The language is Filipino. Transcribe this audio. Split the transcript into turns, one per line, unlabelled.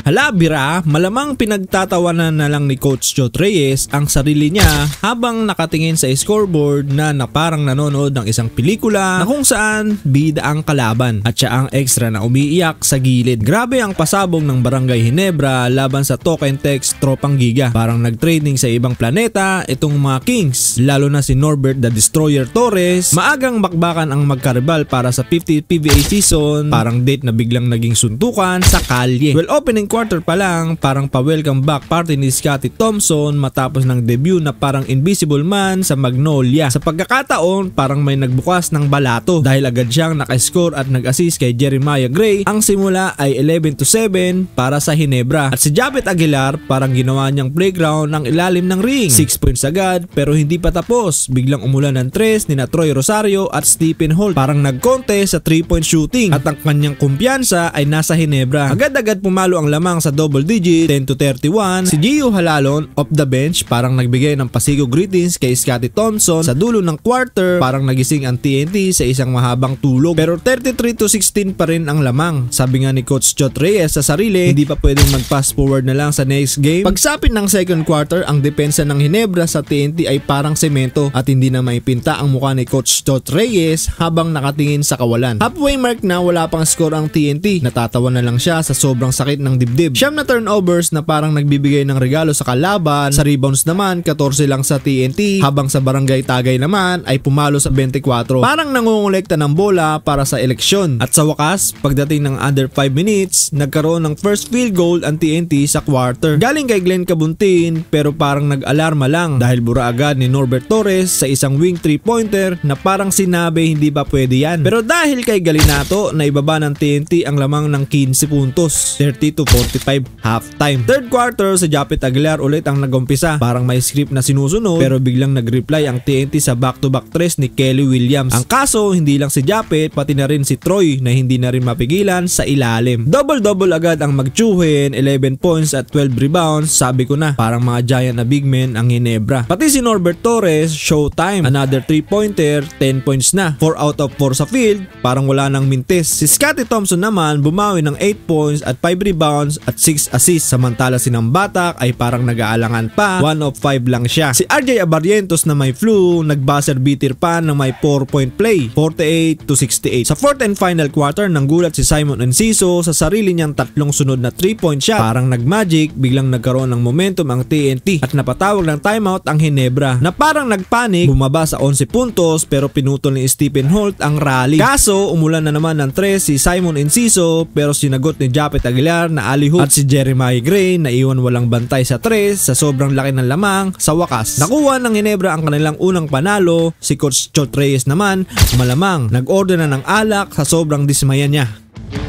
Hala bira, malamang pinagtatawanan na lang ni Coach Jot Reyes ang sarili niya habang nakatingin sa scoreboard na parang nanonood ng isang pelikula na kung saan bida ang kalaban at siya ang extra na umiiyak sa gilid. Grabe ang pasabog ng Barangay Ginebra laban sa Token Text Tropang Giga. Parang nag-training sa ibang planeta itong mga Kings, lalo na si Norbert the Destroyer Torres. Maagang bakbakan ang magkaribal para sa 50th PBA season, parang date na biglang naging suntukan sa kalye. Well, opening quarter pa lang, parang pa-welcome back party ni Scottie Thompson matapos ng debut na parang invisible man sa Magnolia. Sa pagkakataon, parang may nagbukas ng balato dahil agad siyang nakascore at nag-assist kay Jeremiah Gray. Ang simula ay 11-7 para sa Ginebra. At si Japet Aguilar parang ginawa niyang playground ng ilalim ng ring. 6 points agad pero hindi pa tapos. Biglang umulan ng tres ni Troy Rosario at Stephen Holt. Parang nag-contest sa 3-point shooting at ang kanyang kumpiyansa ay nasa Ginebra. Agad-agad pumalo ang lamang sa double digit, 10-31. Si Gio Halalon off the bench parang nagbigay ng pasigo greetings kay Scottie Thompson. Sa dulo ng quarter, parang nagising ang TNT sa isang mahabang tulog. Pero 33-16 pa rin ang lamang. Sabi nga ni Coach Jot Reyes sa sarili, hindi pa pwedeng mag-fast forward na lang sa next game. Pagsapit ng second quarter, ang depensa ng Ginebra sa TNT ay parang semento at hindi na maipinta ang mukha ni Coach Jot Reyes habang nakatingin sa kawalan. Halfway mark na wala pang score ang TNT. Natatawa na lang siya sa sobrang sakit ng dibdib. Siyam na turnovers na parang nagbibigay ng regalo sa kalaban. Sa rebounds naman, 14 lang sa TNT, habang sa Barangay Tagay naman ay pumalo sa 24. Parang nangungulekta ng bola para sa eleksyon. At sa wakas, pagdating ng under 5 minutes, nagkaroon ng first field goal ang TNT sa quarter. Galing kay Glenn Cabuntin pero parang nag-alarma lang dahil bura agad ni Norbert Torres sa isang wing 3-pointer na parang sinabi hindi ba pwede yan. Pero dahil kay Galinato, naibaba ng TNT ang lamang ng 15 puntos, 30-45 halftime. Third quarter, sa Japet Aguilar ulit ang nagumpisa. Parang may script na sinusunod pero biglang nag-reply ang TNT sa back-to-back tres ni Kelly Williams. Ang kaso, hindi lang si Japet, pati na rin si Troy na hindi na rin mapigilan sa ilalim. Double-double agad ang magtsuhin, 11 points at 12 rebounds. Sabi ko na, parang mga giant na big men ang Ginebra. Pati si Norbert Torres, showtime. Another 3-pointer, 10 points na. 4 out of 4 sa field, parang wala nang mintis. Si Scottie Thompson naman, bumawi ng 8 points at 5 rebounds at 6 assists. Samantala si Nambatak ay parang nag-aalangan pa, 1 of 5 lang siya. Si RJ Abarrientos na may flu, nag-buzzer beater pa na may 4-point play, 48-68. Sa fourth and final quarter, nanggulat si Simon Enciso sa sarili niyang tatlong sunod na 3-point shot. Parang nag-magic, biglang nagkaroon ng momentum ang TNT at napatawag ng timeout ang Ginebra na parang nagpanik, bumaba sa 11 puntos pero pinutol ni Stephen Holt ang rally. Kaso, umulan na naman ng tres si Simon Enciso pero sinagot ni Japet Aguilar na alley-oop at si Jeremiah Gray na iwan walang bantay sa tres sa sobrang laki ng lamang. Sa wakas, nakuha ng Ginebra ang kanilang unang panalo. Si Coach Jot Reyes naman, malamang nag-order na ng alak sa sobrang dismaya niya.